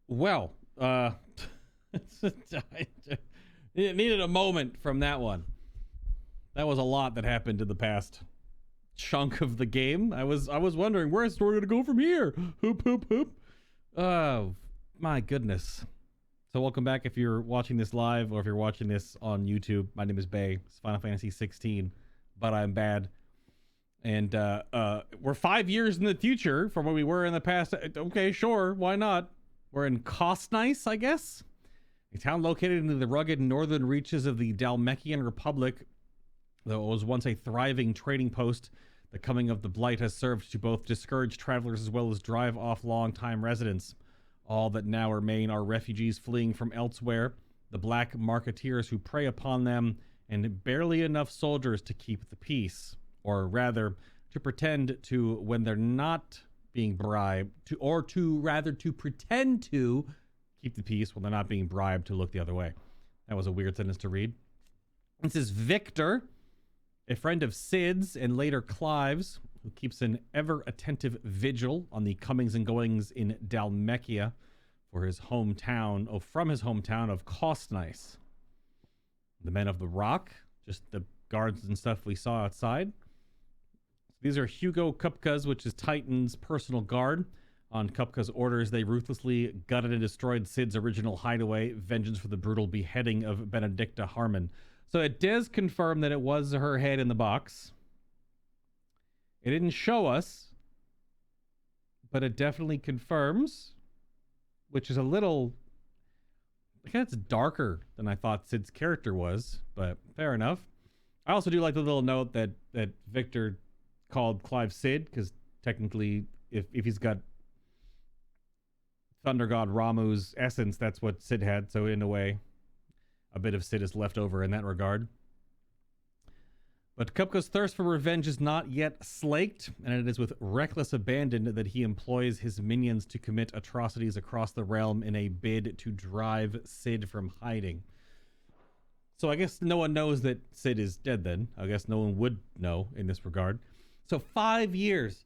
Well, it needed a moment from that one. That was a lot that happened in the past chunk of the game. I was wondering, where's the story gonna go from here? Hoop, hoop, hoop. Oh, my goodness. So welcome back if you're watching this live or if you're watching this on YouTube. My name is Bay. It's Final Fantasy 16, but I'm bad. And we're 5 years in the future from where we were in the past. Okay, sure, why not? We're in Kostnice, I guess? A town located in the rugged northern reaches of the Dalmekian Republic. Though it was once a thriving trading post, the coming of the Blight has served to both discourage travelers as well as drive off long-time residents. All that now remain are refugees fleeing from elsewhere, the black marketeers who prey upon them, and barely enough soldiers to keep the peace. Or rather, to pretend to when they're not being bribed, to pretend to keep the peace when they're not being bribed to look the other way. That was a weird sentence to read. This is Victor, a friend of Sid's and later Clive's, who keeps an ever-attentive vigil on the comings and goings in Dalmekia from his hometown of Kostnice. The men of the Rock, just the guards and stuff we saw outside. These are Hugo Kupka's, which is Titan's personal guard. On Kupka's orders, they ruthlessly gutted and destroyed Sid's original hideaway, vengeance for the brutal beheading of Benedicta Harmon. So it does confirm that it was her head in the box. It didn't show us, but it definitely confirms, which is a little... I guess it's darker than I thought Sid's character was, but fair enough. I also do like the little note that Victor called Clive Sid, because technically, if he's got Thunder God Ramu's essence, that's what Sid had, so in a way, a bit of Sid is left over in that regard. But Kupka's thirst for revenge is not yet slaked, and it is with reckless abandon that he employs his minions to commit atrocities across the realm in a bid to drive Sid from hiding. So I guess no one knows that Sid is dead then. I guess no one would know in this regard. So 5 years.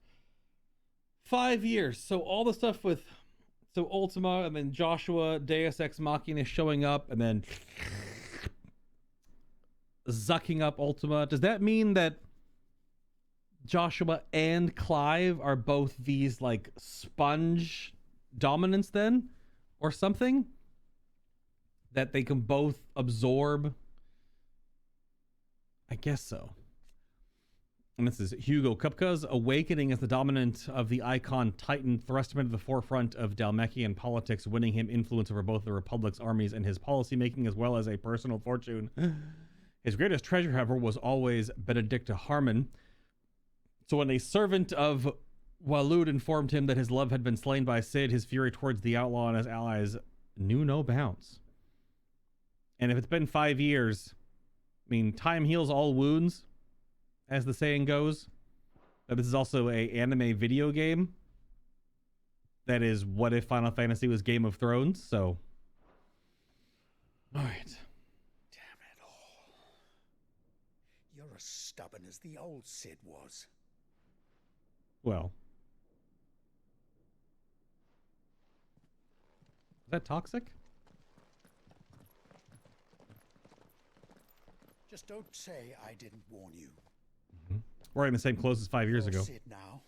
5 years. So all the stuff with... So Ultima, and then Joshua, Deus Ex Machina showing up, and then zucking up Ultima. Does that mean that Joshua and Clive are both these, like, sponge dominants then? Or something? That they can both absorb? I guess so. And this is Hugo Kupka's awakening as the dominant of the icon Titan thrust him into the forefront of Dalmekian politics, winning him influence over both the Republic's armies and his policymaking, as well as a personal fortune. His greatest treasure, however, was always Benedicta Harmon. So when a servant of Walud informed him that his love had been slain by Sid, his fury towards the outlaw and his allies knew no bounds. And if it's been 5 years, I mean, time heals all wounds, as the saying goes. But this is also a anime video game. That is, what if Final Fantasy was Game of Thrones? So, all right. Damn it all. You're as stubborn as the old Sid was. Well. Is that toxic? Just don't say I didn't warn you. Wearing the same clothes as 5 years ago. Sid now,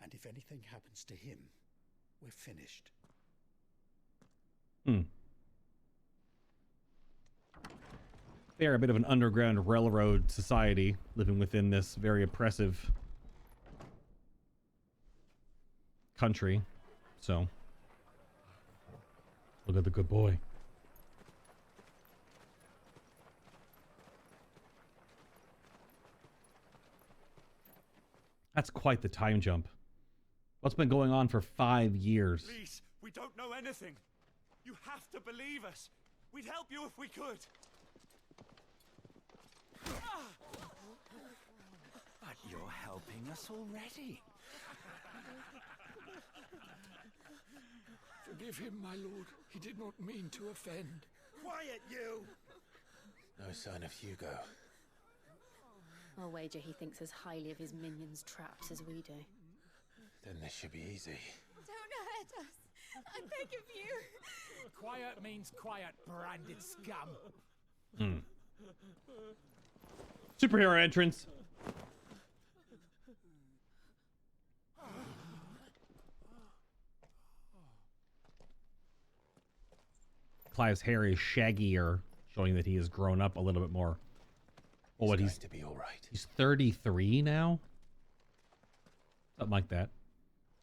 and if anything happens to him, we're finished. They are a bit of an underground railroad society, living within this very oppressive country. So, look at the good boy. That's quite the time jump. What's been going on for 5 years? Please, we don't know anything. You have to believe us. We'd help you if we could. But you're helping us already. Forgive him, my lord. He did not mean to offend. Quiet, you! No sign of Hugo. I'll wager he thinks as highly of his minions' traps as we do. Then this should be easy. Don't hurt us. I'm beg of you. Quiet means quiet, branded scum. Superhero entrance. Clive's hair is shaggier, showing that he has grown up a little bit more. Oh, what He's to be all right. he's 33 now? Something like that.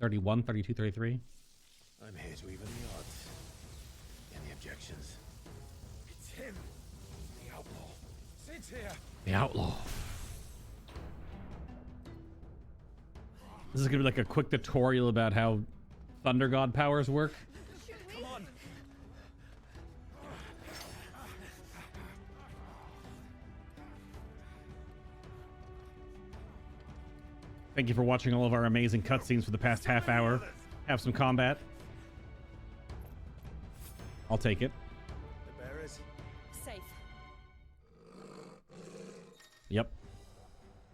31, 32, 33. I'm here to even the odds. Any objections? It's him, the outlaw. Sit here. The outlaw. This is gonna be like a quick tutorial about how Thunder God powers work. Come on. Thank you for watching all of our amazing cutscenes for the past half hour. Have some combat. I'll take it. The bearers. Safe. Yep.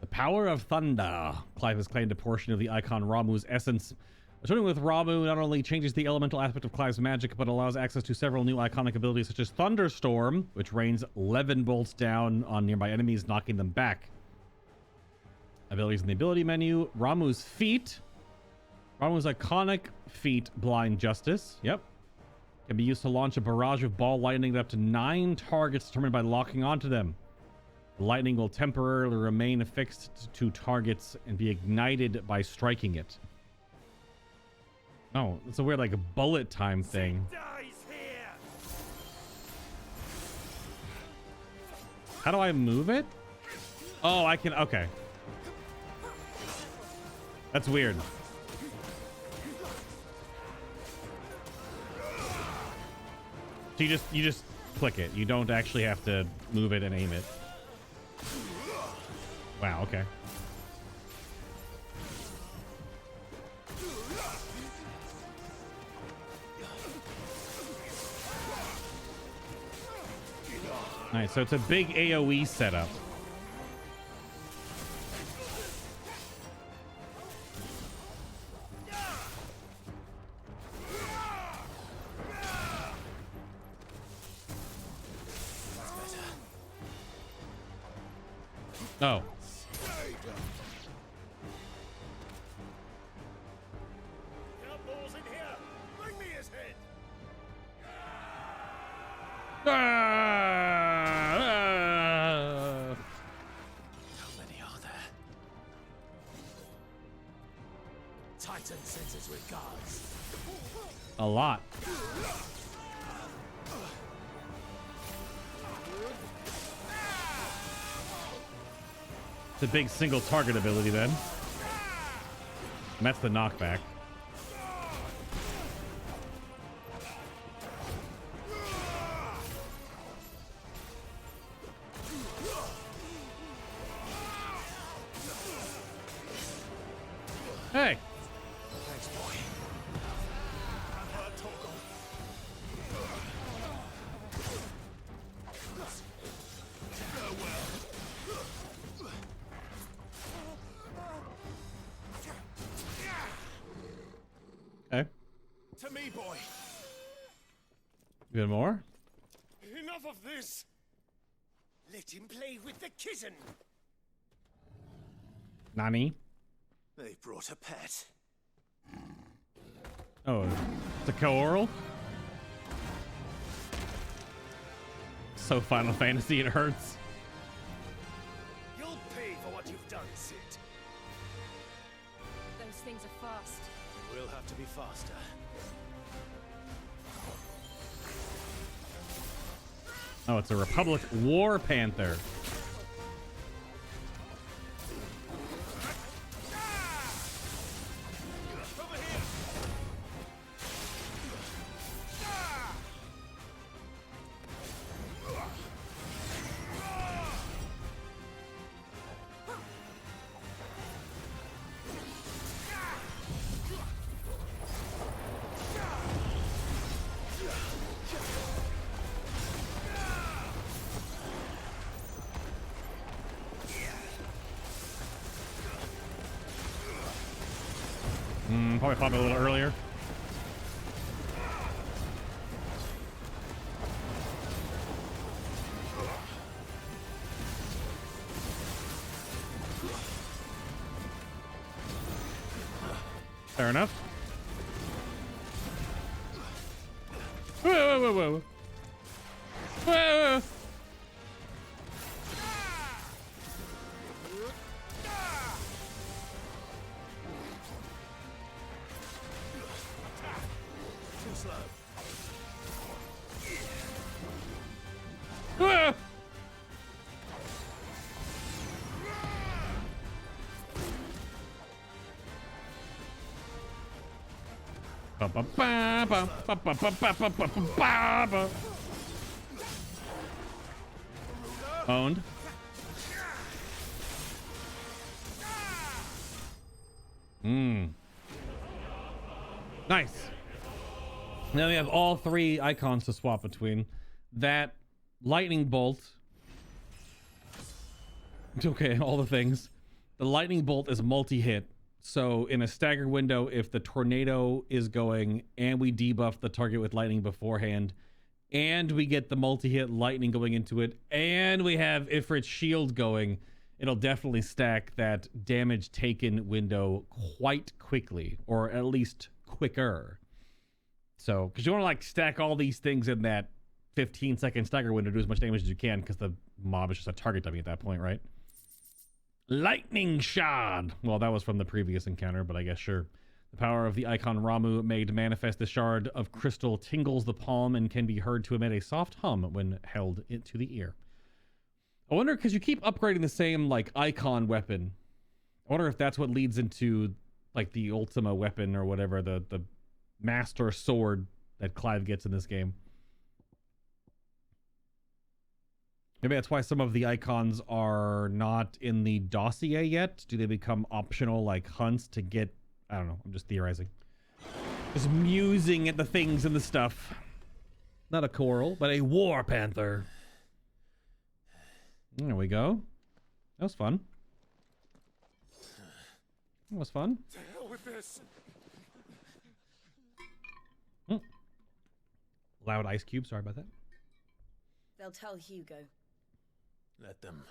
The power of thunder. Clive has claimed a portion of the icon Ramuh's essence. Returning with Ramuh not only changes the elemental aspect of Clive's magic, but allows access to several new iconic abilities such as Thunderstorm, which rains Levin bolts down on nearby enemies, knocking them back. Abilities in the ability menu. Ramuh's feat. Ramuh's iconic feat, Blind Justice. Yep. Can be used to launch a barrage of ball lightning at up to 9 targets determined by locking onto them. The lightning will temporarily remain affixed to targets and be ignited by striking it. Oh, it's a weird like a bullet time thing. Dies here. How do I move it? Oh, I can. Okay. That's weird. So you just click it. You don't actually have to move it and aim it. Wow, okay. Nice, so it's a big AoE setup. Oh. Outlaws in here. Bring me his head. How many are there? Titan sends his regards. A lot. It's a big single target ability then. And that's the knockback. Hey. Thanks, boy. Okay. To me, boy. You got more? Enough of this. Let him play with the kitten. Nani? They brought a pet. Oh, it's a co-oral? So Final Fantasy, it hurts. You'll pay for what you've done, Sid. Those things are fast. We'll have to be faster. Oh, it's a Republic War Panther. Over here. Probably fought it a little earlier. enough. Whoa, whoa, whoa, whoa. Whoa. Too slow. Whoa. Owned. Nice. Now we have all three icons to swap between. That lightning bolt. Okay, all the things. The lightning bolt is multi-hit. So in a stagger window, if the tornado is going and we debuff the target with lightning beforehand, and we get the multi-hit lightning going into it, and we have Ifrit's shield going, it'll definitely stack that damage taken window quite quickly, or at least quicker. So, because you want to like stack all these things in that 15-second stagger window, do as much damage as you can, because the mob is just a target dummy at that point, right? Lightning shard. Well, that was from the previous encounter, but I guess sure. The power of the icon Ramu made manifest the shard of crystal tingles the palm and can be heard to emit a soft hum when held into the ear. I wonder, because you keep upgrading the same like icon weapon, I wonder if that's what leads into like the Ultima weapon or whatever, the master sword that Clive gets in this game. Maybe that's why some of the icons are not in the dossier yet. Do they become optional like hunts to get... I don't know. I'm just theorizing. Just musing at the things and the stuff. Not a coral, but a war panther. There we go. That was fun. That was fun. To hell with this. Loud ice cube. Sorry about that. They'll tell Hugo. Let them.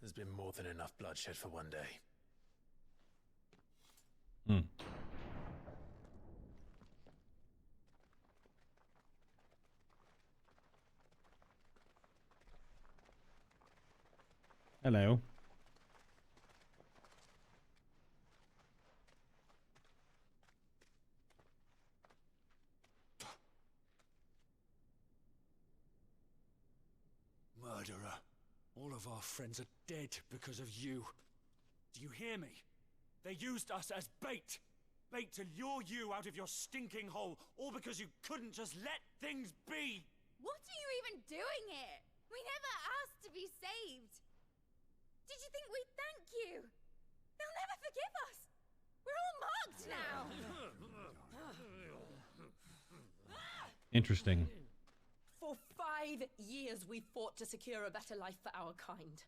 There's been more than enough bloodshed for one day. Hello. Murderer. All of our friends are dead because of you. Do you hear me? They used us as bait. Bait to lure you out of your stinking hole, all because you couldn't just let things be. What are you even doing here? We never asked to be saved. Did you think we'd thank you? They'll never forgive us. We're all marked now. Interesting. For 5 years we fought to secure a better life for our kind.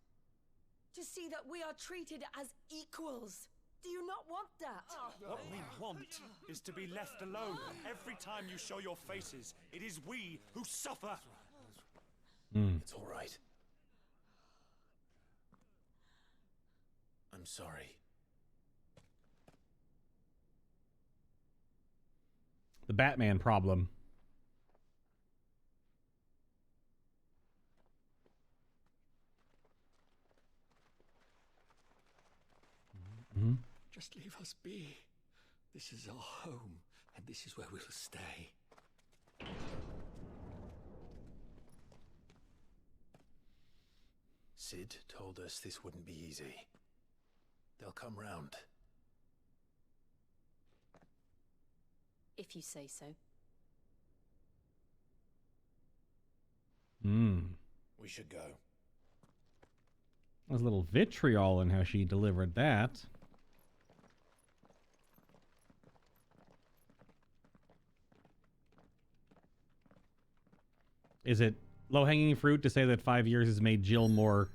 To see that we are treated as equals. Do you not want that? What we want is to be left alone. Every time you show your faces, it is we who suffer. It's all right. I'm sorry. The Batman problem. Just leave us be. This is our home, and this is where we'll stay. Sid told us this wouldn't be easy. They'll come round. If you say so. We should go. There's a little vitriol in how she delivered that. Is it low-hanging fruit to say that 5 years has made Jill more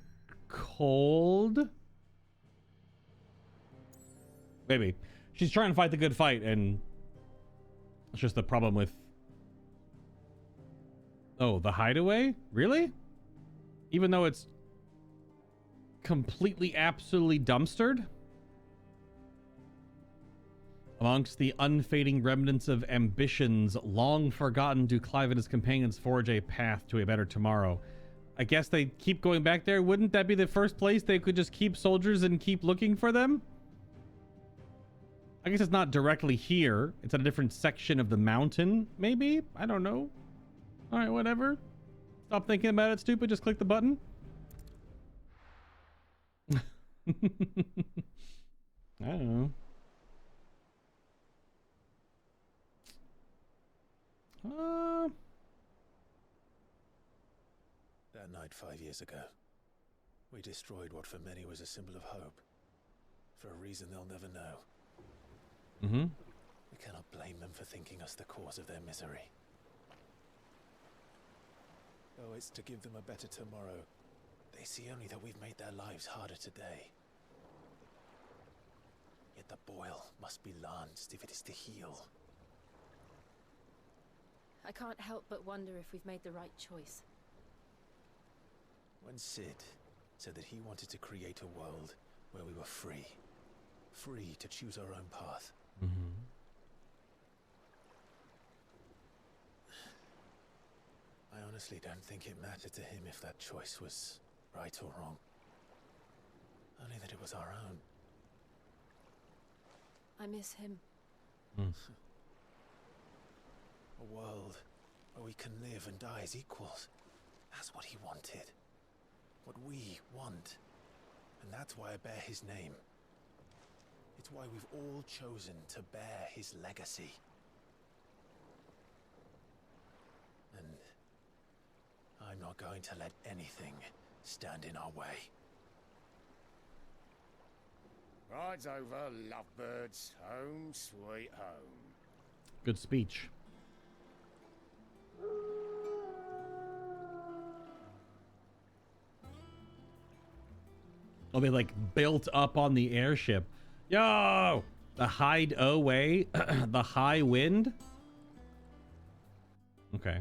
cold? Maybe. She's trying to fight the good fight, and it's just the problem with... Oh, the hideaway? Really? Even though it's completely, absolutely dumpstered? Amongst the unfading remnants of ambitions long forgotten, do Clive and his companions forge a path to a better tomorrow. I guess they keep going back there. Wouldn't that be the first place they could just keep soldiers and keep looking for them? I guess it's not directly here. It's at a different section of the mountain, maybe? I don't know. All right, whatever. Stop thinking about it, stupid. Just click the button. I don't know. That night 5 years ago, we destroyed what for many was a symbol of hope. For a reason they'll never know. Mm-hmm. We cannot blame them for thinking us the cause of their misery. Oh, it's to give them a better tomorrow. They see only that we've made their lives harder today. Yet the boil must be lanced if it is to heal. I can't help but wonder if we've made the right choice. When Sid said that he wanted to create a world where we were free. Free to choose our own path. Mm-hmm. I honestly don't think it mattered to him if that choice was right or wrong. Only that it was our own. I miss him. Mm. A world where we can live and die as equals. That's what he wanted. What we want. And that's why I bear his name. It's why we've all chosen to bear his legacy. And I'm not going to let anything stand in our way. Rides over, lovebirds. Home, sweet home. Good speech. Oh, they like built up on the airship. Yo! The hide away. The high wind. Okay.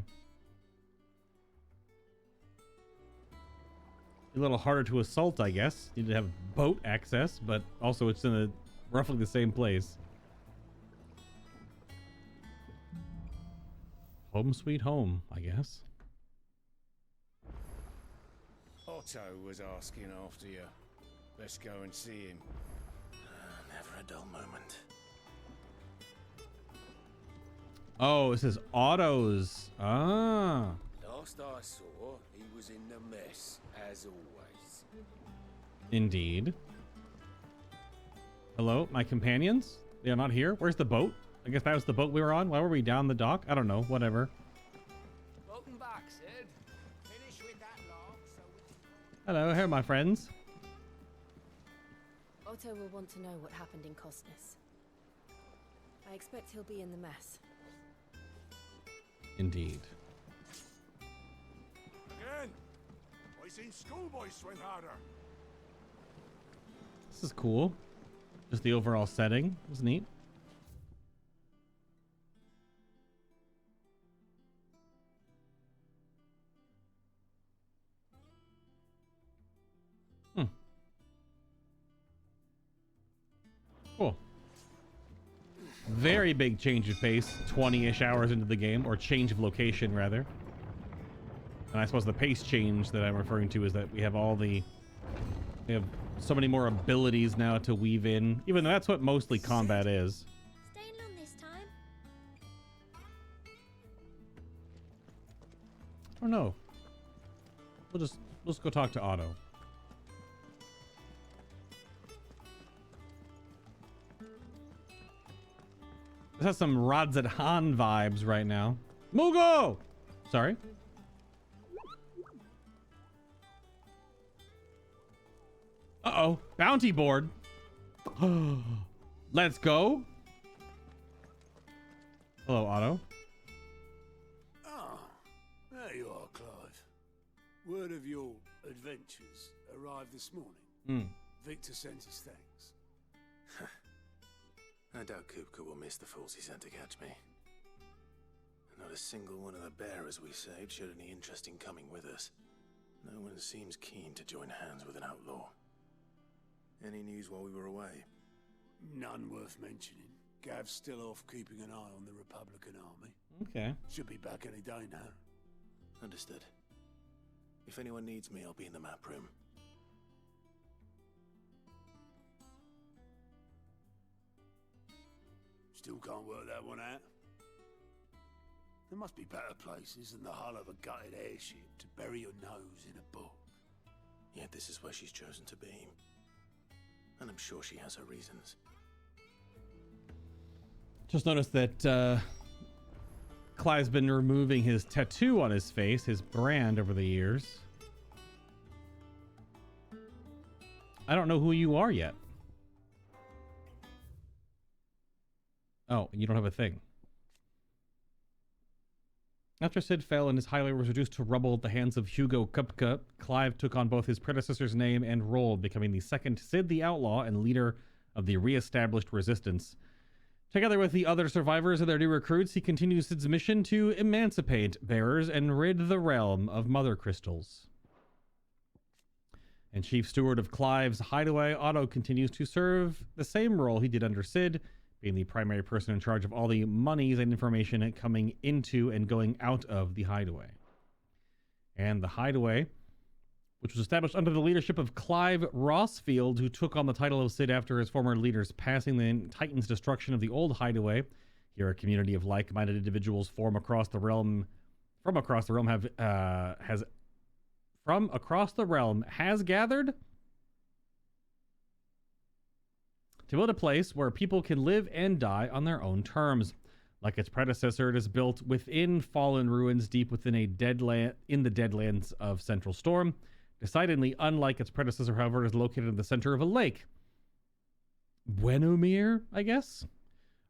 A little harder to assault, I guess. Need to have boat access, but also it's in a roughly the same place. Home sweet home, I guess. Otto was asking after you. Let's go and see him. Never a dull moment. Oh, this is Otto's. Ah. Last I saw, he was in the mess, as always. Indeed. Hello, my companions? They are not here? Where's the boat? I guess that was the boat we were on. Why were we down the dock? I don't know. Whatever. Welcome back, Sid. Finish with that log so we can... Hello, here are my friends. Otto will want to know what happened in Cosness. I expect he'll be in the mess. Indeed. Again! I seen schoolboys swim harder. This is cool. Just the overall setting is neat. Cool. Very big change of pace, 20-ish hours into the game, or change of location, rather. And I suppose the pace change that I'm referring to is that we have we have so many more abilities now to weave in, even though that's what mostly combat is. Staying long this time? I don't know. Let's go talk to Otto. This has some Radzat Han vibes right now. Mugo! Sorry. Uh-oh. Bounty board. Let's go. Hello, Otto. Ah, there you are, Clive. Word of your adventures arrived this morning. Victor sends his thanks. I doubt Kupka will miss the fools he sent to catch me. Not a single one of the bearers we saved showed any interest in coming with us. No one seems keen to join hands with an outlaw. Any news while we were away? None worth mentioning. Gav's still off keeping an eye on the Republican army. Okay. Should be back any day now. Understood. If anyone needs me, I'll be in the map room. Still can't work that one out. There must be better places than the hull of a gutted airship to bury your nose in a book. Yet this is where she's chosen to be. And I'm sure she has her reasons. Just noticed that Clive's been removing his tattoo on his face, his brand, over the years. I don't know who you are yet. Oh, you don't have a thing. After Cid fell and his highway was reduced to rubble at the hands of Hugo Kupka, Clive took on both his predecessor's name and role, becoming the second Cid the Outlaw and leader of the re-established resistance. Together with the other survivors and their new recruits, he continues Cid's mission to emancipate bearers and rid the realm of mother crystals. And Chief Steward of Clive's hideaway, Otto continues to serve the same role he did under Cid, being the primary person in charge of all the monies and information coming into and going out of the hideaway. And the hideaway, which was established under the leadership of Clive Rossfield, who took on the title of Cid after his former leader's passing, the Titan's destruction of the old hideaway. Here, a community of like-minded individuals from across the realm has gathered to build a place where people can live and die on their own terms. Like its predecessor, it is built within fallen ruins deep within the deadlands of Central Storm. Decidedly unlike its predecessor, however, it is located in the center of a lake. Buenomir, I guess?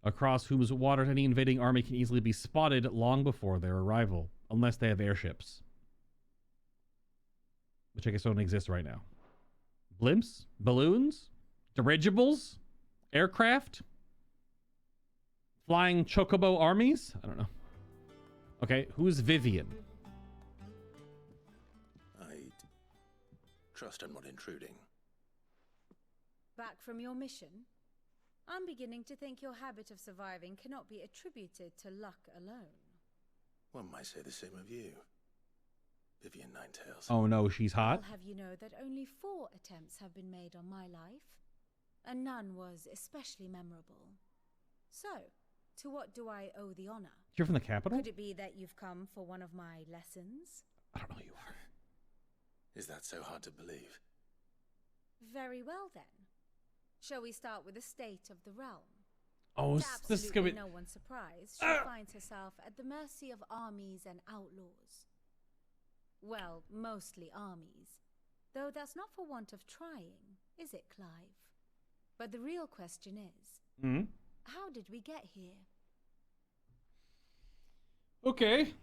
Across whose waters any invading army can easily be spotted long before their arrival, unless they have airships. Which I guess don't exist right now. Blimps? Balloons? Dirigibles? Aircraft? Flying chocobo armies? I don't know. Okay, who's Vivian? I'd trust I'm not intruding. Back from your mission? I'm beginning to think your habit of surviving cannot be attributed to luck alone. One might say the same of you, Vivian Ninetails. Oh no, she's hot? I'll have you know that only 4 attempts have been made on my life, and none was especially memorable. So, to what do I owe the honor? You're from the capital? Could it be that you've come for one of my lessons? I don't know who you are. Is that so hard to believe? Very well then. Shall we start with the state of the realm? Oh, To this is gonna be... no one's surprised, she finds herself at the mercy of armies and outlaws. Well, mostly armies. Though that's not for want of trying, is it, Clive? But the real question is, how did we get here? Okay.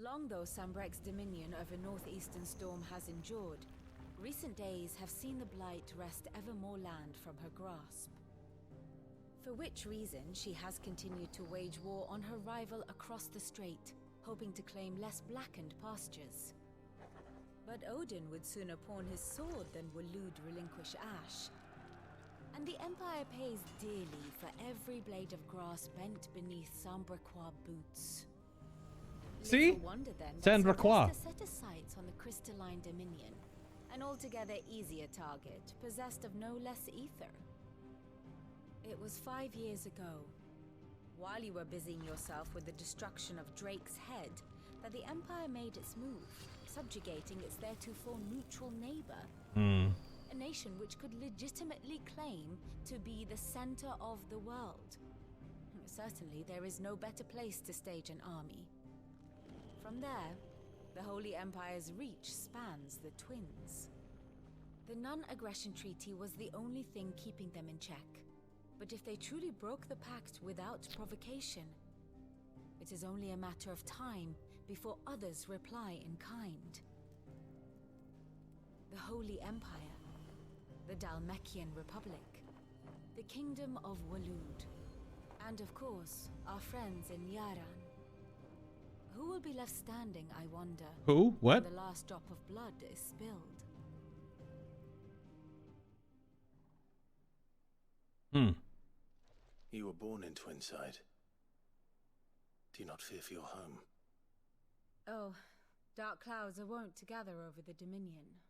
Long though Sambrek's dominion over northeastern Storm has endured, recent days have seen the Blight wrest ever more land from her grasp. For which reason she has continued to wage war on her rival across the strait, hoping to claim less blackened pastures. But Odin would sooner pawn his sword than Waloed relinquish Ash. And the Empire pays dearly for every blade of grass bent beneath Sambrequois boots. See? Little wonder then Sambrequois that set her sights on the crystalline dominion, an altogether easier target, possessed of no less ether. It was 5 years ago, while you were busying yourself with the destruction of Drake's Head, that the Empire made its move, subjugating its theretofore neutral neighbor. A nation which could legitimately claim to be the center of the world. Certainly, there is no better place to stage an army. From there, the Holy Empire's reach spans the Twins. The non-aggression treaty was the only thing keeping them in check. But if they truly broke the pact without provocation, it is only a matter of time before others reply in kind. The Holy Empire, the Dalmekian Republic, the Kingdom of Waloed, and of course, our friends in Yaran. Who will be left standing, I wonder? Who? What? When the last drop of blood is spilled. You were born in Twinside. Do you not fear for your home? Oh, dark clouds are wont to gather over the Dominion.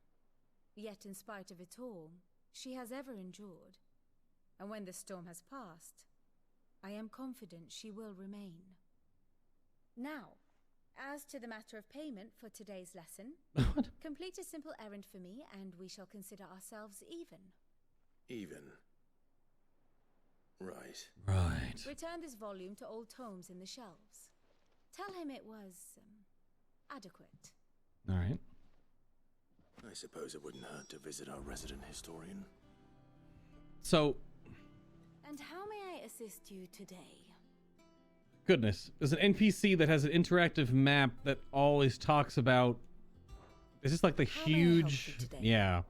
Yet in spite of it all, she has ever endured. And when the storm has passed, I am confident she will remain. Now, as to the matter of payment for today's lesson, complete a simple errand for me and we shall consider ourselves even. Even? Right. Right. Return this volume to old tomes in the shelves. Tell him it was adequate. All right. I suppose it wouldn't hurt to visit our resident historian. So, And how may I assist you today? goodness, there's an NPC that has an interactive map that always talks about. Is this like the How may I help you huge, today? yeah,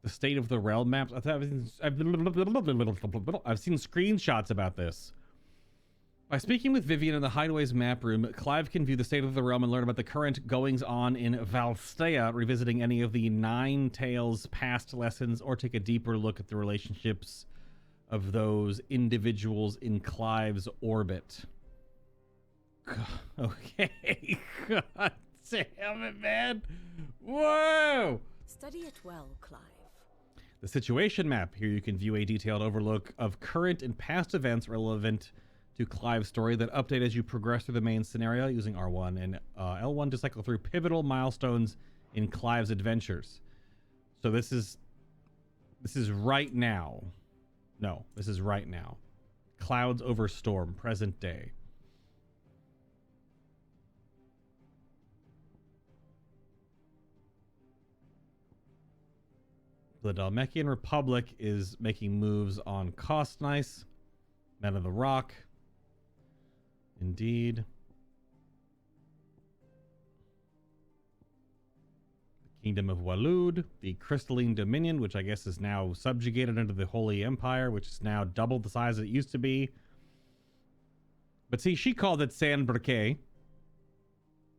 the state of the realm maps? I've seen screenshots about this. By speaking with Vivian in the Hideaway's map room, Clive can view the state of the realm and learn about the current goings-on in Valstea, revisiting any of the Nine Tales past lessons, or take a deeper look at the relationships of those individuals in Clive's orbit. Okay. God damn it, man. Whoa! Study it well, Clive. The situation map. Here you can view a detailed overlook of current and past events relevant to Clive's story that update as you progress through the main scenario using R1 and L1 to cycle through pivotal milestones in Clive's adventures. So this is right now. No, this is right now. Clouds over storm, present day. The Dalmekian Republic is making moves on Cost Nice, Men of the Rock. Indeed. The Kingdom of Walud, the Crystalline Dominion, which I guess is now subjugated under the Holy Empire, which is now double the size it used to be. But see, she called it San Breque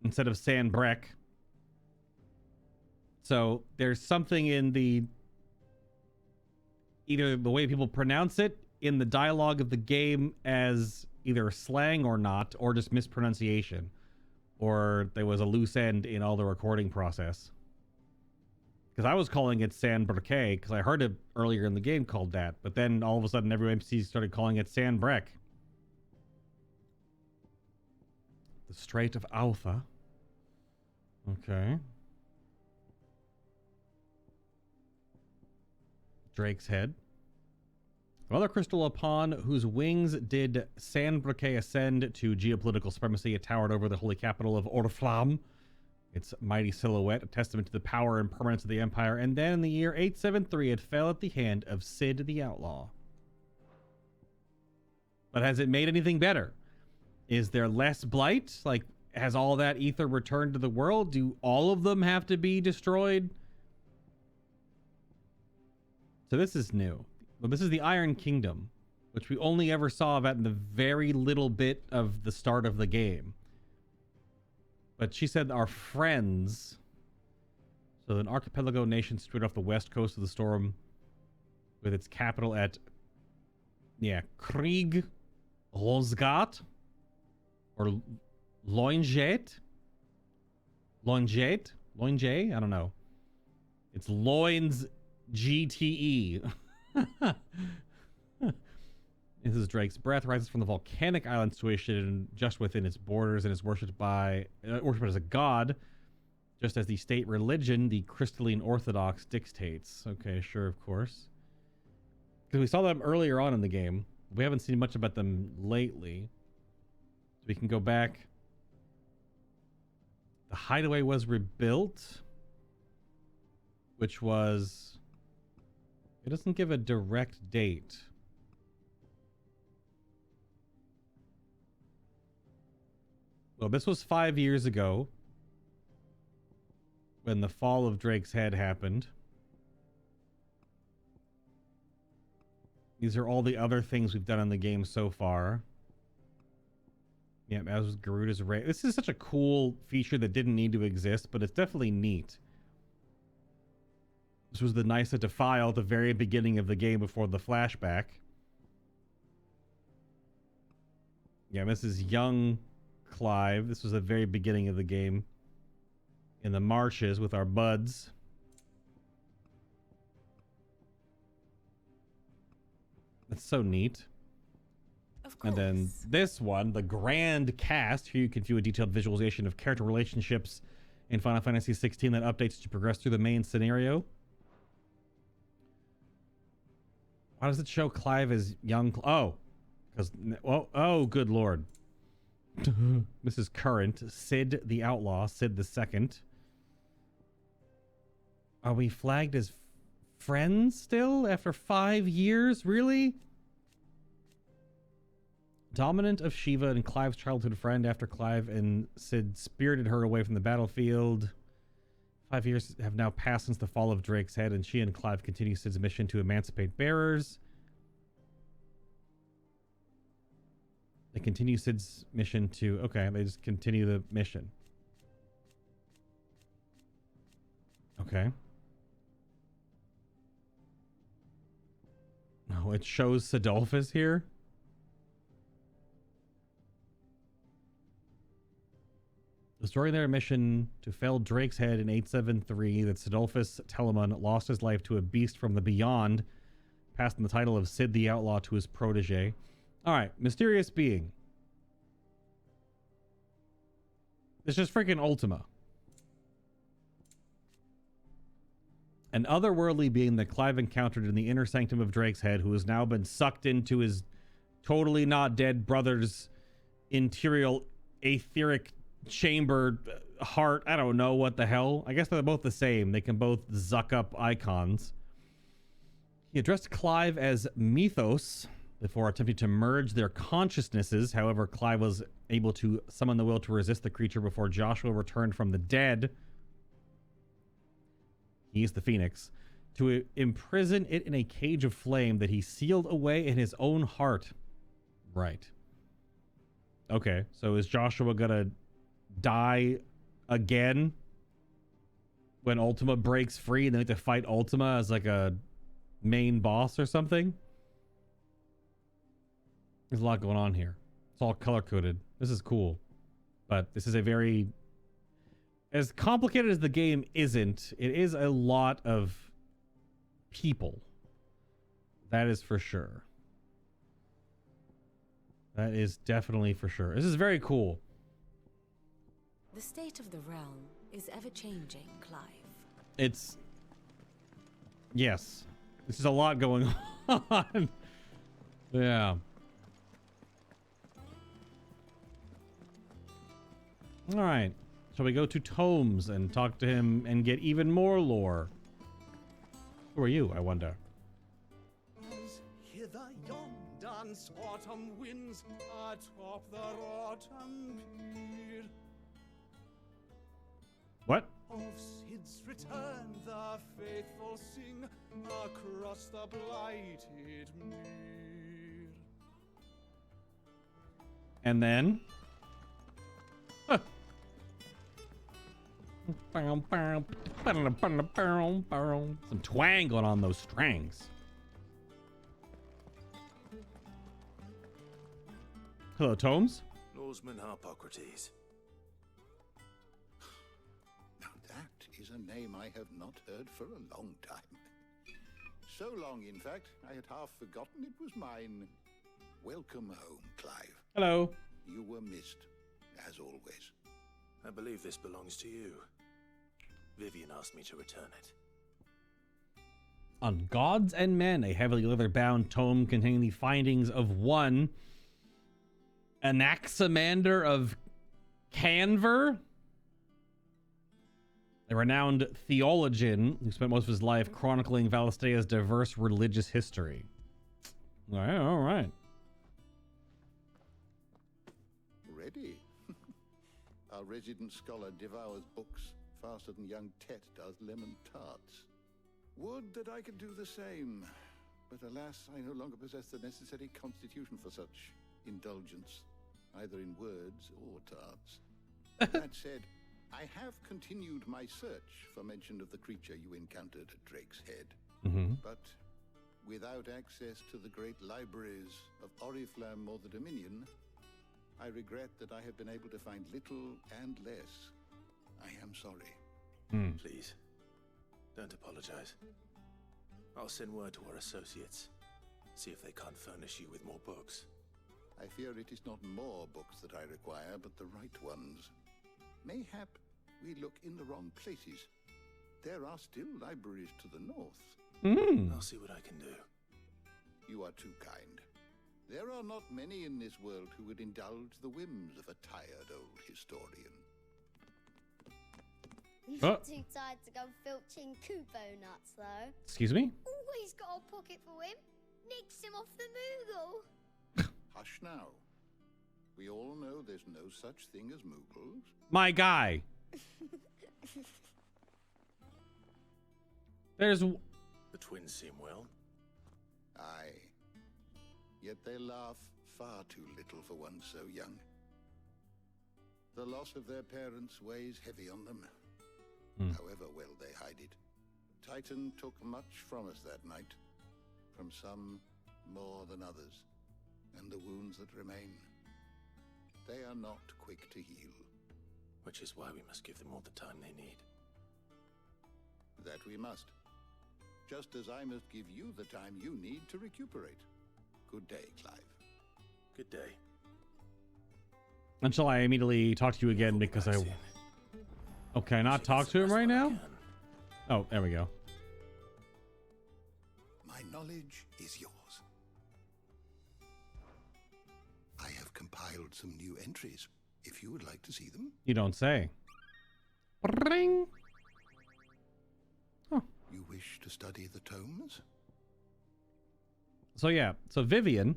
instead of San Brec. So there's something in the either the way people pronounce it in the dialogue of the game as either slang or not, or just mispronunciation, or there was a loose end in all the recording process. Because I was calling it San Breque because I heard it earlier in the game called that, but then all of a sudden every NPC started calling it San Brec. The Strait of Altha. Okay. Drake's Head. Another crystal upon whose wings did San Breque ascend to geopolitical supremacy. It towered over the holy capital of Orflam, its mighty silhouette, a testament to the power and permanence of the empire. And then in the year 873, it fell at the hand of Cid the Outlaw. But has it made anything better? Is there less blight? Like, has all that ether returned to the world? Do all of them have to be destroyed? So this is new. Well, this is the Iron Kingdom, which we only ever saw about in the very little bit of the start of the game. But she said our friends. So an archipelago nation straight off the west coast of the storm with its capital at, Krieg Rosgat or Loinjet? Loinjet? I don't know. It's Loins GTE. This is Drake's breath, rises from the volcanic island situated just within its borders and is worshipped as a god, just as the state religion, the Crystalline Orthodox, dictates. Okay, sure, of course. Because we saw them earlier on in the game. We haven't seen much about them lately. So we can go back. The Hideaway was rebuilt, which was... It doesn't give a direct date. Well, this was 5 years ago when the fall of Drake's Head happened. These are all the other things we've done in the game so far. Yeah, as was Garuda's Ray. This is such a cool feature that didn't need to exist, but it's definitely neat. This was the Nysa Defile at the very beginning of the game before the flashback. Yeah, this is young Clive. This was the very beginning of the game. In the marshes with our buds. That's so neat. Of course. And then this one, the grand cast. Here you can view a detailed visualization of character relationships in Final Fantasy XVI that updates as you progress through the main scenario. Why does it show Clive as young? Oh, because oh, good lord. This is current. Cid the Outlaw, Cid the Second. Are we flagged as friends still after 5 years? Really? Dominant of Shiva and Clive's childhood friend after Clive and Cid spirited her away from the battlefield. 5 years have now passed since the fall of Drake's Head, and she and Clive continue Cid's mission to emancipate bearers. They continue Cid's mission to... Okay, they just continue the mission. Okay. No, it shows Sidolphus here. During their mission to fell Drake's Head in 873, that Sidolphus Telamon lost his life to a beast from the beyond, passing the title of Cid the Outlaw to his protege. All right, mysterious being. It's just freaking Ultima. An otherworldly being that Clive encountered in the inner sanctum of Drake's Head, who has now been sucked into his totally not dead brother's interior etheric chamber heart. I don't know what the hell. I guess they're both the same. They can both zuck up icons. He addressed Clive as Mythos before attempting to merge their consciousnesses. However, Clive was able to summon the will to resist the creature before Joshua returned from the dead. He's the Phoenix. To imprison it in a cage of flame that he sealed away in his own heart. Right. Okay, so is Joshua gonna die again when Ultima breaks free and they have to fight Ultima as like a main boss or something? There's a lot going on here. It's all color-coded. This is cool. But this is a very... As complicated as the game isn't, it is a lot of people. That is for sure. That is definitely for sure. This is very cool. The state of the realm is ever-changing, Clive. It's... Yes. This is a lot going on. Yeah. All right. Shall we go to Tomes and talk to him and get even more lore? Who are you, I wonder? Hither yon dance autumn winds atop the autumn pier. What? Of Cid's return the faithful sing across the blighted mere. And then? Huh. Some twang going on those strings. Hello, Tomes. Norseman Harpocrates. Now that is a name I have not heard for a long time. So long, in fact, I had half forgotten it was mine. Welcome home, Clive. Hello. You were missed, as always. I believe this belongs to you. Vivian asked me to return it. On Gods and Men, a heavily leather-bound tome containing the findings of one Anaximander of Canver, a renowned theologian who spent most of his life chronicling Valistea's diverse religious history. All right, all right. Ready? Our resident scholar devours books faster than young Tet does lemon tarts. Would that I could do the same, but alas, I no longer possess the necessary constitution for such indulgence, either in words or tarts. That said, I have continued my search for mention of the creature you encountered at Drake's Head. But without access to the great libraries of Oriflamme or the Dominion, I regret that I have been able to find little and less. I am sorry. Please, don't apologize. I'll send word to our associates. See if they can't furnish you with more books. I fear it is not more books that I require, but the right ones. Mayhap we look in the wrong places. There are still libraries to the north. I'll see what I can do. You are too kind. There are not many in this world who would indulge the whims of a tired old historian. Not too tired to go filching Kupo nuts, though. Excuse me? Always got a pocket for him. Nicks him off the Moogle. Hush now. We all know there's no such thing as Moogles. My guy. There's... The twins seem well. Aye. Yet they laugh far too little for one so young. The loss of their parents weighs heavy on them. However well they hide it. Titan took much from us that night. From some more than others. And the wounds that remain, they are not quick to heal. Which is why we must give them all the time they need. That we must. Just as I must give you the time you need to recuperate. Good day, Clive. Good day. Until I immediately talk to you again because I... Okay, not talk to him right now? Oh, there we go. My knowledge is yours. I have compiled some new entries, if you would like to see them. You don't say. Ring. Oh. You wish to study the tomes? So yeah, so Vivian,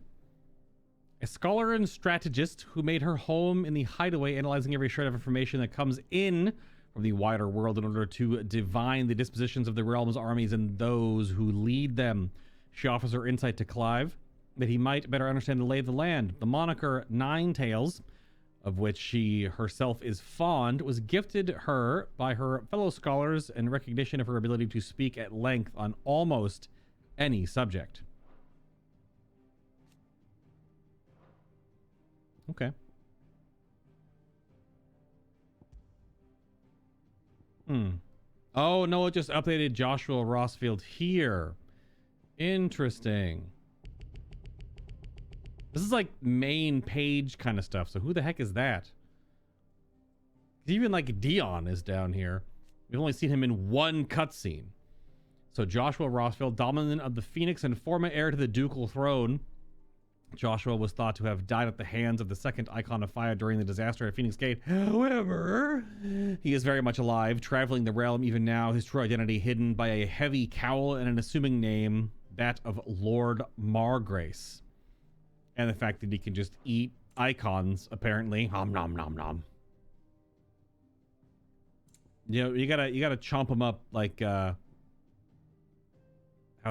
a scholar and strategist who made her home in the hideaway, analyzing every shred of information that comes in from the wider world in order to divine the dispositions of the realm's armies and those who lead them. She offers her insight to Clive that he might better understand the lay of the land. The moniker Nine Tails, of which she herself is fond, was gifted her by her fellow scholars in recognition of her ability to speak at length on almost any subject. Okay. Oh, no, it just updated Joshua Rossfield here. Interesting. This is like main page kind of stuff, so who the heck is that? Even like Dion is down here. We've only seen him in one cutscene. So Joshua Rossfield, dominant of the Phoenix and former heir to the ducal throne. Joshua was thought to have died at the hands of the second Icon of Fire during the disaster at Phoenix Gate. However, he is very much alive, traveling the realm even now, his true identity hidden by a heavy cowl and an assuming name, that of Lord Margrace. And the fact that he can just eat icons, apparently. Nom nom nom nom. You know, you gotta chomp them up like how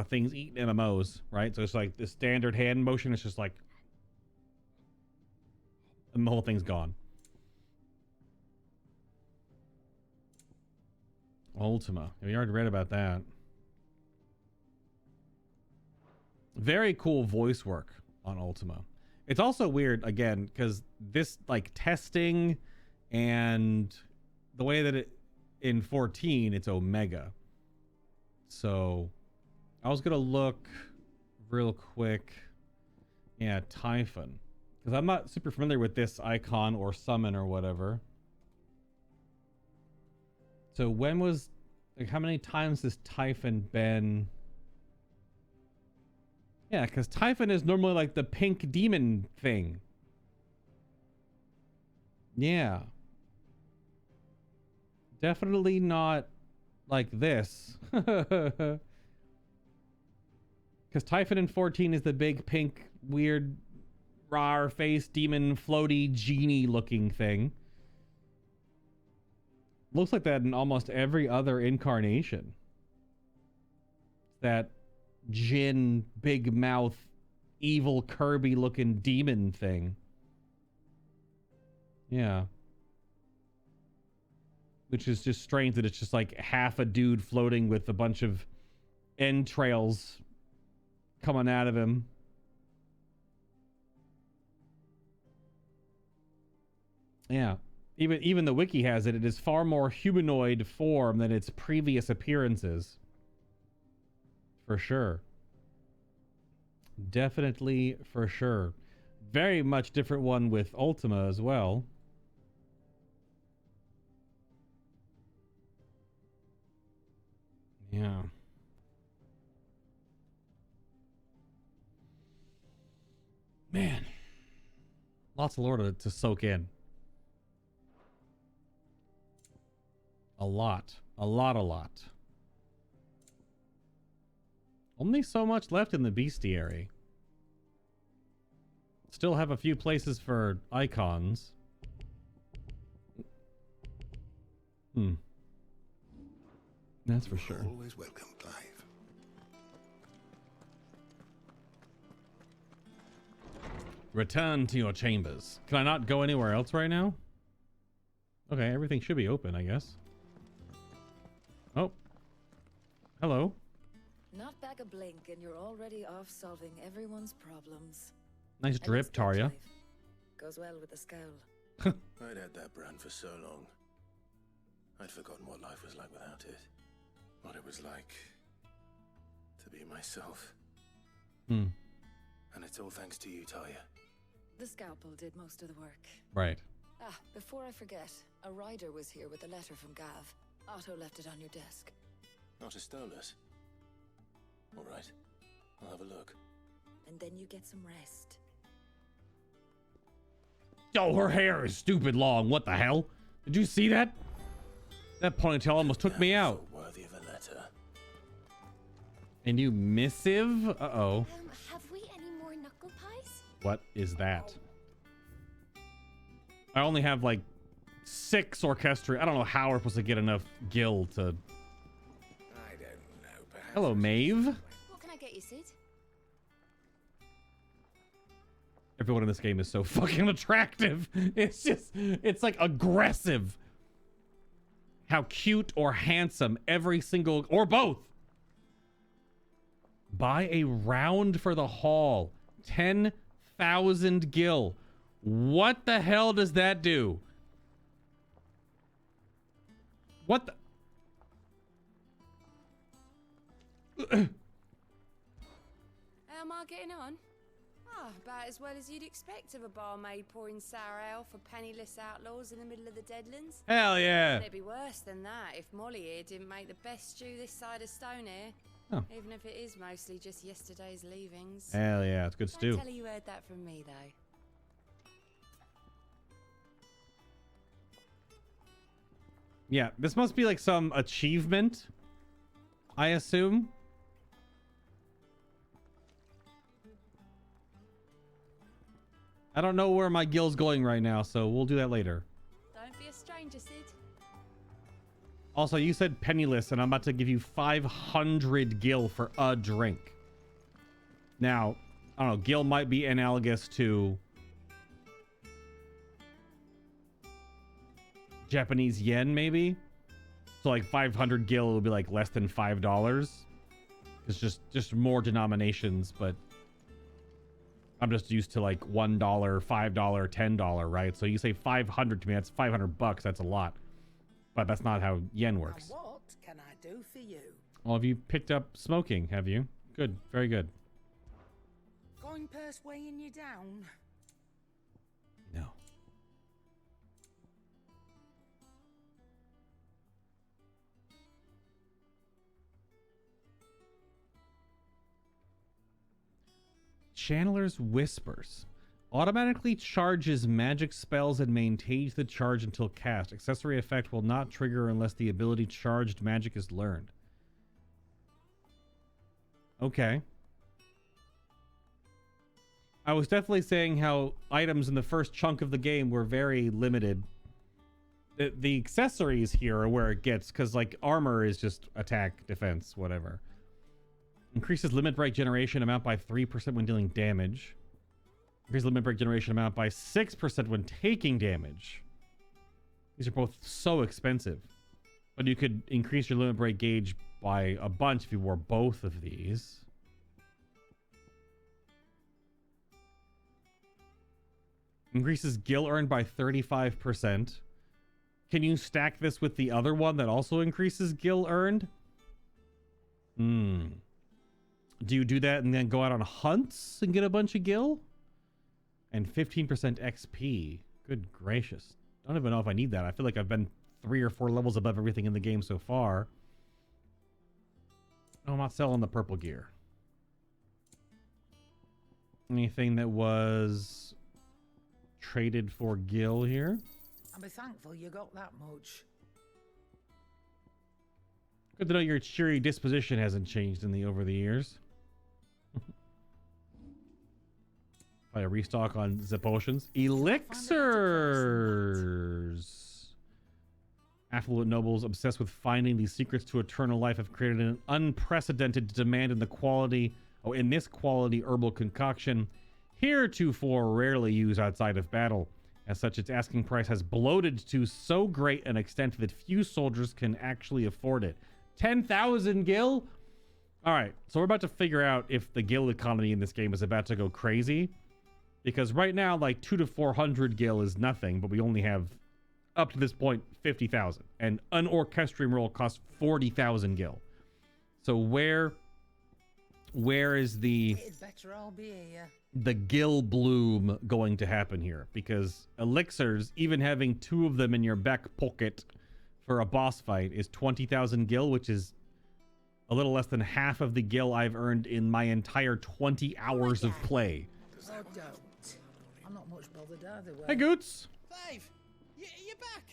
things eat in MMOs, right? So it's like the standard hand motion is just like, and the whole thing's gone. Ultima. We already read about that. Very cool voice work on Ultima. It's also weird, again, because this, like, testing and the way that it, in 14, it's Omega. So, I was going to look real quick. Yeah, Typhon. Because I'm not super familiar with this icon or summon or whatever. So, when was, like, how many times has Typhon been... Yeah, because Typhon is normally like the pink demon thing. Yeah. Definitely not like this. Because Typhon in 14 is the big pink, weird, rar face, demon, floaty, genie looking thing. Looks like that in almost every other incarnation. That Jin, big mouth, evil Kirby looking demon thing. Yeah. Which is just strange that it's just like half a dude floating with a bunch of entrails coming out of him. Yeah. Even the wiki has it. It is far more humanoid form than its previous appearances. For sure. Definitely for sure. Very much different one with Ultima as well. Yeah. Man. Lots of lore to soak in. A lot. A lot. Only so much left in the bestiary. Still have a few places for icons. That's for sure. Always welcome, Clive. Return to your chambers. Can I not go anywhere else right now? Okay, everything should be open, I guess. Oh. Hello. Not back a blink and you're already off solving everyone's problems. Nice drip, Tarya. Goes well with the scowl. I'd had that brand for so long. I'd forgotten what life was like without it. What it was like to be myself. And it's all thanks to you, Tarya. The scalpel did most of the work. Right. Ah, before I forget, a rider was here with a letter from Gav. Otto left it on your desk. Not a stolus. All right, I'll have a look. And then you get some rest. Yo, her hair is stupid long. What the hell? Did you see that? That ponytail almost took me out. Worthy of a letter. A new missive? Uh-oh. Have we any more knuckle pies? What is that? I only have like 6 orchestra. I don't know how we're supposed to get enough gil to... I don't know, perhaps. Hello, Maeve. What can I get you, Sid? Everyone in this game is so fucking attractive. It's just, it's like aggressive. How cute or handsome every single, or both. Buy a round for the hall. 10,000 gil. What the hell does that do? What the? How am I getting on? Ah, about as well as you'd expect of a barmaid pouring sour ale for penniless outlaws in the middle of the Deadlands. Hell yeah. It'd be worse than that if Molly here didn't make the best stew this side of Stone here. Oh. Even if it is mostly just yesterday's leavings. Hell yeah, it's good stew. Don't tell her you heard that from me, though. Yeah, this must be like some achievement, I assume. I don't know where my gil's going right now, so we'll do that later. Don't be a stranger, Sid. Also, you said penniless, and I'm about to give you 500 gil for a drink. Now, I don't know, gil might be analogous to Japanese yen, maybe. So like 500 gil would be like less than $5. It's just more denominations, but I'm just used to like $1, $5, $10, right? So you say 500 to me, that's $500. That's a lot. But that's not how yen works. And what can I do for you? Well, have you picked up smoking, have you? Good, very good. Coin purse weighing you down? No. Channeler's Whispers. Automatically charges magic spells and maintains the charge until cast. Accessory effect will not trigger unless the ability charged magic is learned. Okay. I was definitely saying how items in the first chunk of the game were very limited. The accessories here are where it gets, because like armor is just attack, defense, whatever. Increases limit break generation amount by 3% when dealing damage. Increases limit break generation amount by 6% when taking damage. These are both so expensive. But you could increase your limit break gauge by a bunch if you wore both of these. Increases gil earned by 35%. Can you stack this with the other one that also increases gil earned? Do you do that and then go out on hunts and get a bunch of gil? And 15% XP. Good gracious. I don't even know if I need that. I feel like I've been 3 or 4 levels above everything in the game so far. No, I'm not selling the purple gear. Anything that was traded for gil here? I'll be thankful you got that much. Good to know your cheery disposition hasn't changed over the years. Probably a restock on the potions. Elixirs! Affluent nobles obsessed with finding these secrets to eternal life have created an unprecedented demand in this quality herbal concoction, heretofore rarely used outside of battle. As such, its asking price has bloated to so great an extent that few soldiers can actually afford it. 10,000 gil? All right, so we're about to figure out if the gil economy in this game is about to go crazy. Because right now, like 200 to 400 gil is nothing, but we only have, up to this point, 50,000. And an orchestrium roll costs 40,000 gil. So where is the gil bloom going to happen here? Because elixirs, even having 2 of them in your back pocket for a boss fight, is 20,000 gil, which is a little less than half of the gil I've earned in my entire 20 hours of play. Oh, don't. I'm not much bothered either way. Hey, Goots. Five, you're back.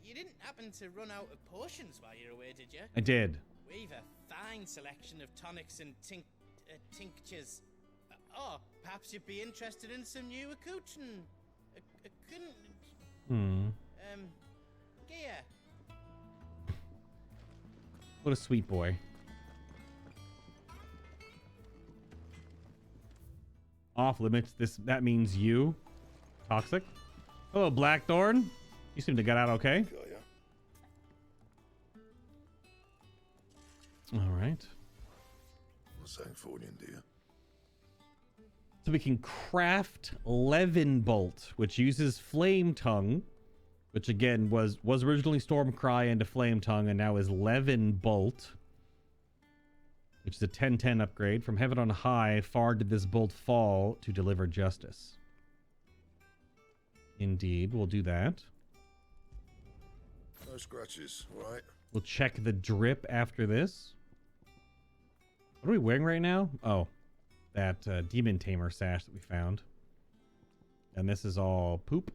You didn't happen to run out of potions while you were away, did you? I did. We've a fine selection of tonics and tinctures. Perhaps you'd be interested in some new accoutrement. Gear. What a sweet boy. Off limits. That means you. Toxic. Hello, Blackthorn. You seem to get out okay. All right. What's that for you, dear? So we can craft Levin Bolt, which uses Flame Tongue, which again was originally Stormcry into Flame Tongue and now is Levin Bolt, which is a 10/10 upgrade. From heaven on high, far did this bolt fall to deliver justice. Indeed, we'll do that. No scratches, right? We'll check the drip after this. What are we wearing right now? Oh, that Demon Tamer sash that we found. And this is all poop.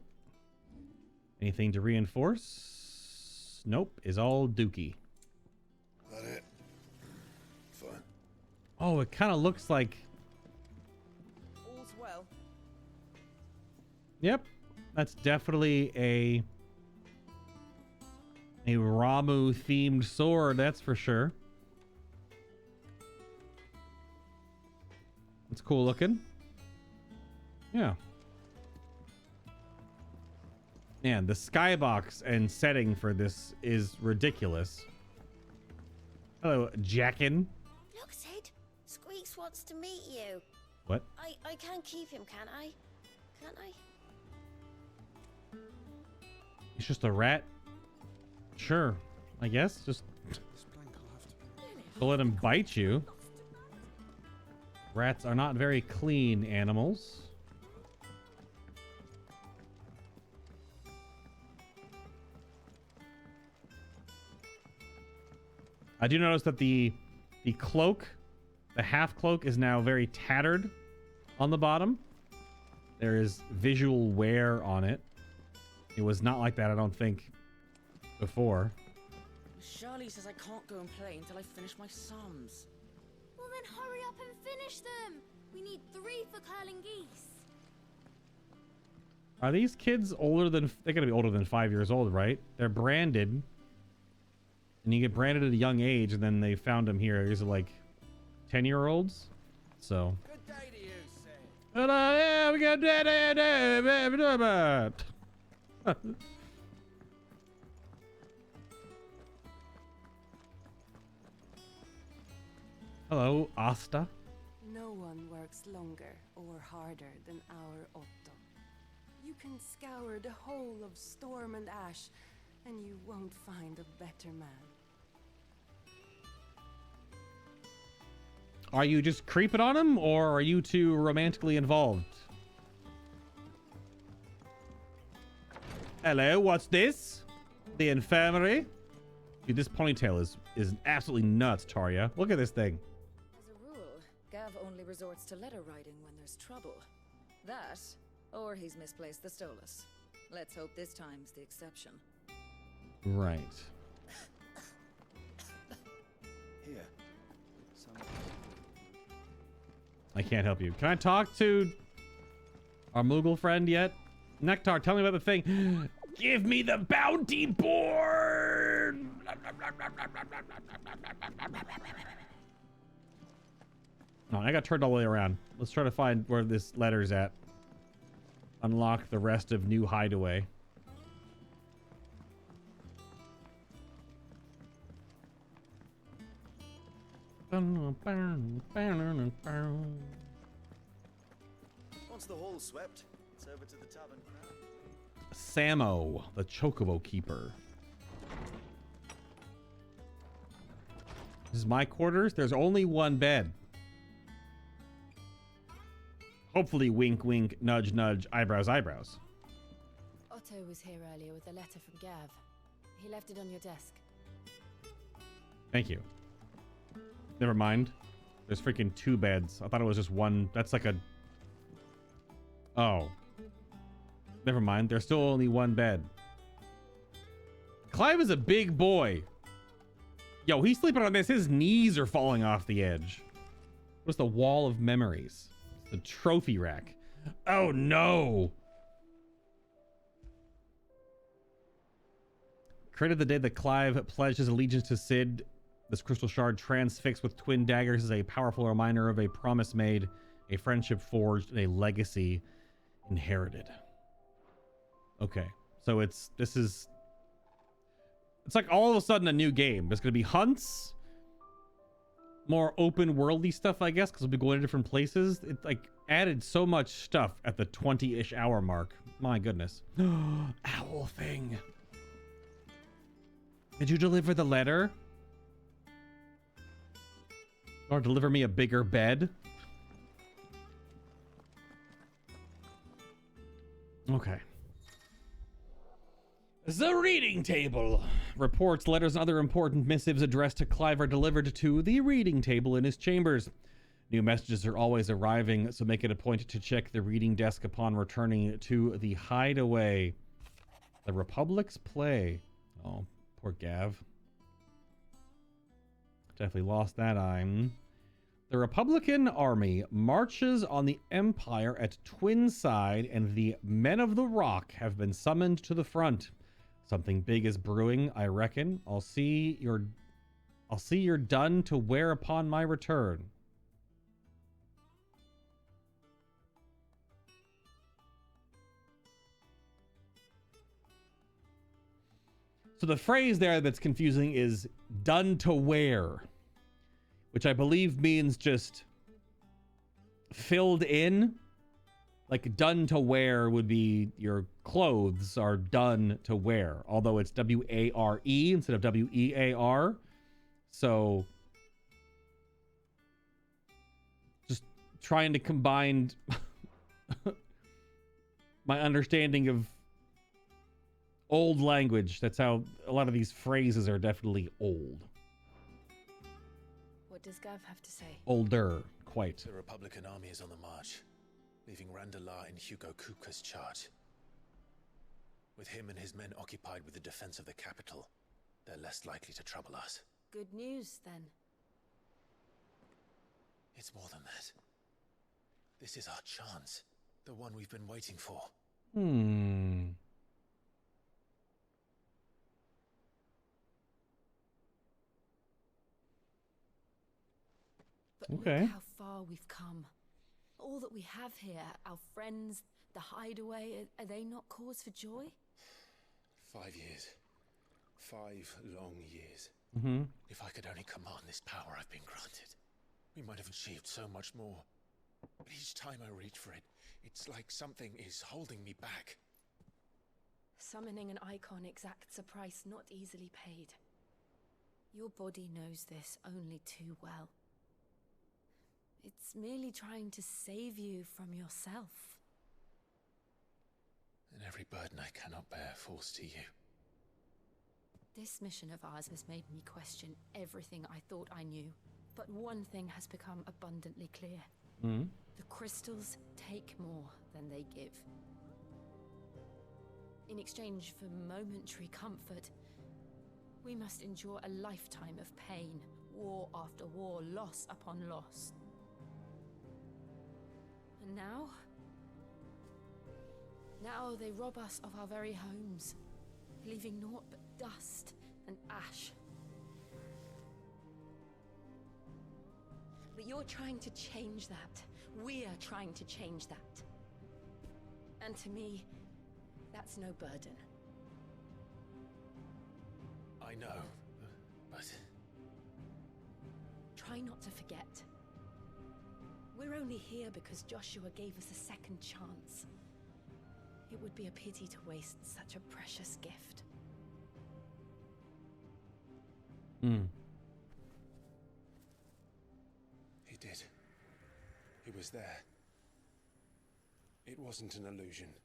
Anything to reinforce? Nope, is all dookie. That it? Fine. Oh, it kind of looks like... All's well. Yep, that's definitely a Ramu themed sword, that's for sure. It's cool looking. Yeah. Man, the skybox and setting for this is ridiculous. Hello, Jackin. Look, Sid. Squeaks wants to meet you. What? I can't keep him, can I? Can't I? It's just a rat? Sure, I guess. Just don't let him bite you. Rats are not very clean animals. I do notice that the cloak, the half cloak, is now very tattered on the bottom. There is visual wear on it. It was not like that, I don't think, before. Shirley says I can't go and play until I finish my sums. Well, then hurry up and finish them. We need 3 for curling geese. Are these kids older than... They're going to be older than 5 years old, right? They're branded. And you get branded at a young age, and then they found them here. These are like 10-year-olds. So... Good day to you, Sid. Hello, yeah, we got that. Hello, Asta. No one works works longer or harder than our Otto. You can scour the whole of Storm and Ash, and you won't find a better man. Are you just creeping on him, or are you two romantically involved? Hello, what's this? The infirmary? Dude, this ponytail is absolutely nuts, Tarja. Look at this thing. As a rule, Gav only resorts to letter writing when there's trouble. That, or he's misplaced the Stolas. Let's hope this time's the exception. Right. Here. I can't help you. Can I talk to our Moogle friend yet? Nektar, tell me about the thing. Give me the bounty board! Oh, I got turned all the way around. Let's try to find where this letter's at. Unlock the rest of New Hideaway. Once the hall's swept, it's over to the tavern. Samo, the Chocobo Keeper. This is my quarters. There's only one bed. Hopefully, wink, wink, nudge, nudge, eyebrows, eyebrows. Otto was here earlier with a letter from Gav. He left it on your desk. Thank you. Never mind. There's freaking 2 beds. I thought it was just one. That's like a... Oh. Never mind. There's still only one bed. Clive is a big boy. Yo, he's sleeping on this. His knees are falling off the edge. What's the wall of memories? It's the trophy rack. Oh, no. Created the day that Clive pledged his allegiance to Cid. This crystal shard transfixed with twin daggers is a powerful reminder of a promise made, a friendship forged, and a legacy inherited. Okay, so it's like all of a sudden a new game. There's gonna be hunts, more open worldy stuff, I guess, because we'll be going to different places. It like added so much stuff at the 20-ish hour mark. My goodness. Owl thing. Did you deliver the letter? Or deliver me a bigger bed? Okay. The reading table. Reports, letters, and other important missives addressed to Clive are delivered to the reading table in his chambers. New messages are always arriving, so make it a point to check the reading desk upon returning to the hideaway. The Republic's play. Oh, poor Gav. Definitely lost that eye. The Republican army marches on the Empire at Twinside, and the Men of the Rock have been summoned to the front. Something big is brewing, I reckon. I'll see you're done to wear upon my return. So the phrase there that's confusing is done to wear, which I believe means just filled in. Like done to wear would be your clothes are done to wear, although it's W-A-R-E instead of W-E-A-R. So just trying to combine my understanding of old language. That's how a lot of these phrases are definitely old. What does Gav have to say? Older, quite. The Republican army is on the march, leaving Randalar in Hugo Kupka's charge. With him and his men occupied with the defense of the capital, they're less likely to trouble us. Good news, then. It's more than that. This is our chance. The one we've been waiting for. But okay. Look how far we've come. All that we have here, our friends, the hideaway, are they not cause for joy? 5 years. 5 long years. Mm-hmm. If I could only command this power I've been granted, we might have achieved so much more. But each time I reach for it, it's like something is holding me back. Summoning an icon exacts a price not easily paid. Your body knows this only too well. It's merely trying to save you from yourself. And every burden I cannot bear falls to you. This mission of ours has made me question everything I thought I knew. But one thing has become abundantly clear. The crystals take more than they give. In exchange for momentary comfort, we must endure a lifetime of pain, war after war, loss upon loss. And now they rob us of our very homes, leaving naught but dust and ash. But you're trying to change that. We're trying to change that. And to me, that's no burden. I know, but... Try not to forget. We're only here because Joshua gave us a second chance. It would be a pity to waste such a precious gift. He did. He was there. It wasn't an illusion.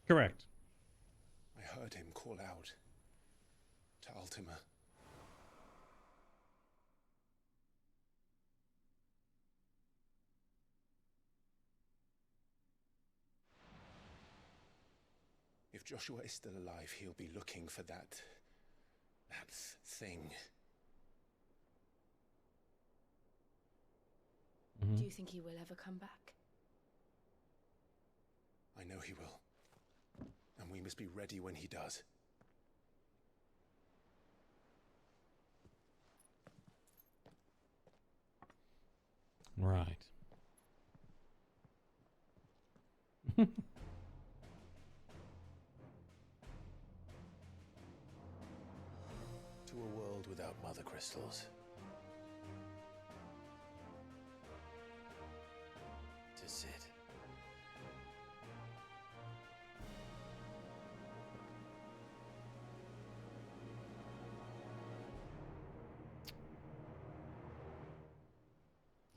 Correct. I heard him call out to Ultima. If Joshua is still alive, he'll be looking for that thing. Do you think he will ever come back? I know he will. And we must be ready when he does. Right. To a world without mother crystals. To Sid.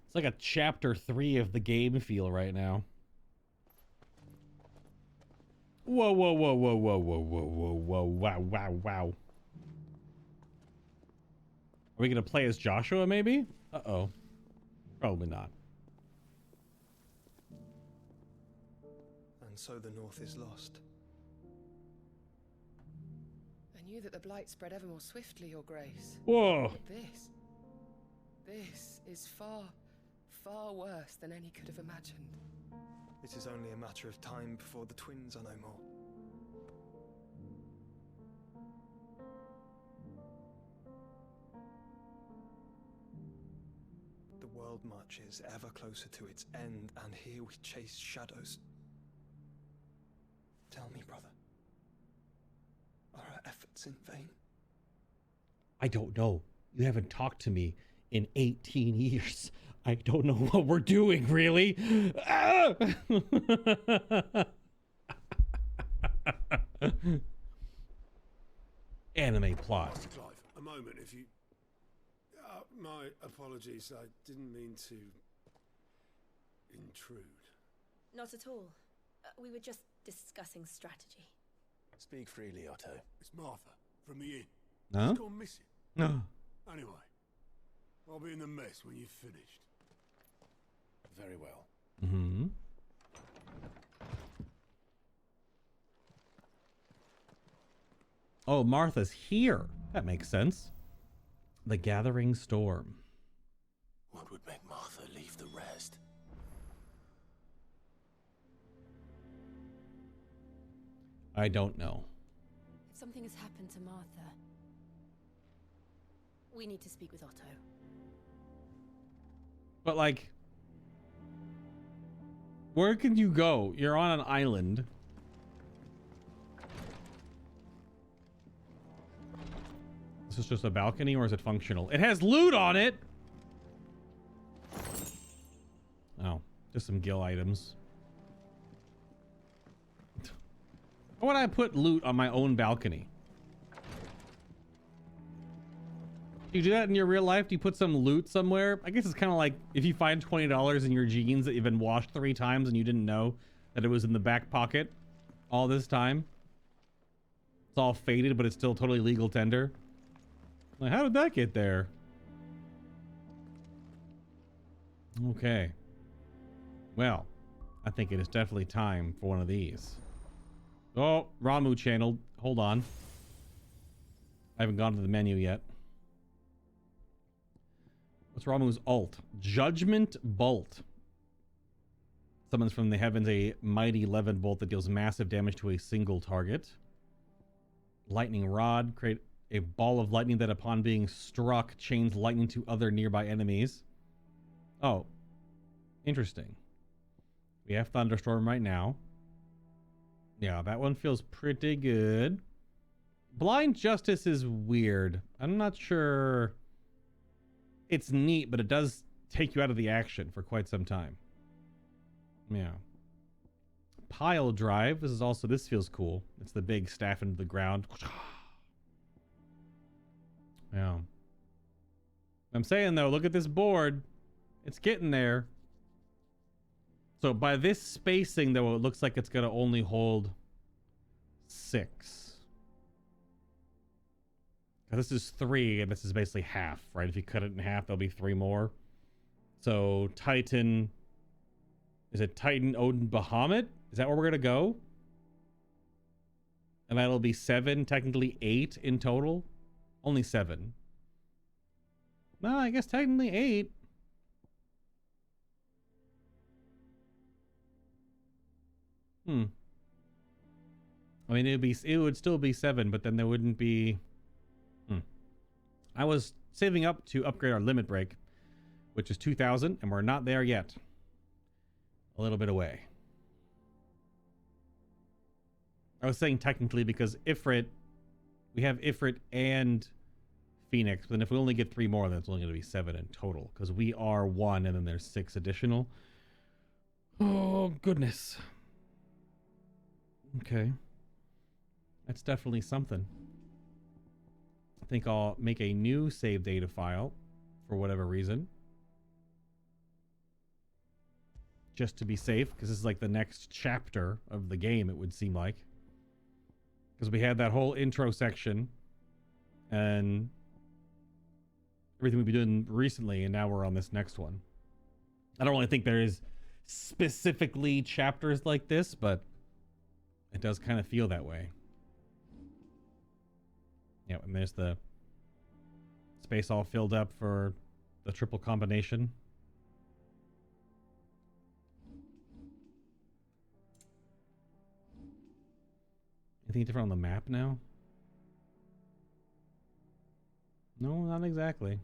It's like a chapter 3 of the game feel right now. Whoa, whoa, whoa, whoa, whoa, whoa, whoa, whoa, whoa, wow, wow, wow. Are we gonna play as Joshua, maybe? Uh-oh. Probably not. And so the North is lost. I knew that the Blight spread ever more swiftly, Your Grace. Whoa. But this is far, far worse than any could have imagined. It is only a matter of time before the twins are no more. The world marches ever closer to its end, and here we chase shadows. Tell me, brother, are our efforts in vain? I don't know. You haven't talked to me in 18 years. I don't know what we're doing, really. Ah! Anime plot. Master Clive, a moment, if you... my apologies, I didn't mean to... intrude. Not at all. We were just discussing strategy. Speak freely, Otto. It's Martha, from the inn. Huh? She's gone missing. No. Anyway, I'll be in the mess when you've finished. Very well. Mm-hmm. Oh, Martha's here. That makes sense. The Gathering Storm. What would make Martha leave the rest? I don't know. If something has happened to Martha, we need to speak with Otto. But like, where can you go? You're on an island. Is this just a balcony or is it functional? It has loot on it! Oh, Just some gill items. Why would I put loot on my own balcony? Do you do that in your real life? Do you put some loot somewhere? I guess it's kind of like if you find $20 in your jeans that you've been washed 3 times and you didn't know that it was in the back pocket all this time. It's all faded, but it's still totally legal tender. Like, how did that get there? Okay. Well, I think it is definitely time for one of these. Oh, Ramu channeled. Hold on. I haven't gone to the menu yet. What's Ramu's ult? Judgment Bolt. Summons from the heavens a mighty 11 bolt that deals massive damage to a single target. Lightning Rod. Create a ball of lightning that upon being struck chains lightning to other nearby enemies. Oh. Interesting. We have Thunderstorm right now. Yeah, that one feels pretty good. Blind Justice is weird. I'm not sure. It's neat, but it does take you out of the action for quite some time. Yeah. Pile Drive. This feels cool. It's the big staff into the ground. Yeah. I'm saying though, look at this board. It's getting there. So by this spacing though, it looks like it's going to only hold 6. This is 3 and this is basically half, right? If you cut it in half, there'll be 3 more. So Titan, is it Titan, Odin, Bahamut? Is that where we're going to go? And that'll be 7, technically 8 in total. Only 7. No, I guess technically 8. I mean, it would still be 7, but then there wouldn't be. I was saving up to upgrade our limit break, which is 2,000, and we're not there yet. A little bit away. I was saying technically because Ifrit, we have Ifrit and Phoenix, but then if we only get 3 more, then it's only going to be 7 in total, because we are 1 and then there's 6 additional. Oh, goodness. Okay. That's definitely something. I think I'll make a new save data file for whatever reason. Just to be safe, because this is like the next chapter of the game, it would seem like. Because we had that whole intro section and everything we've been doing recently, and now we're on this next one. I don't really think there is specifically chapters like this, but it does kind of feel that way. Yeah, and there's the space all filled up for the triple combination. Anything different on the map now? No, not exactly.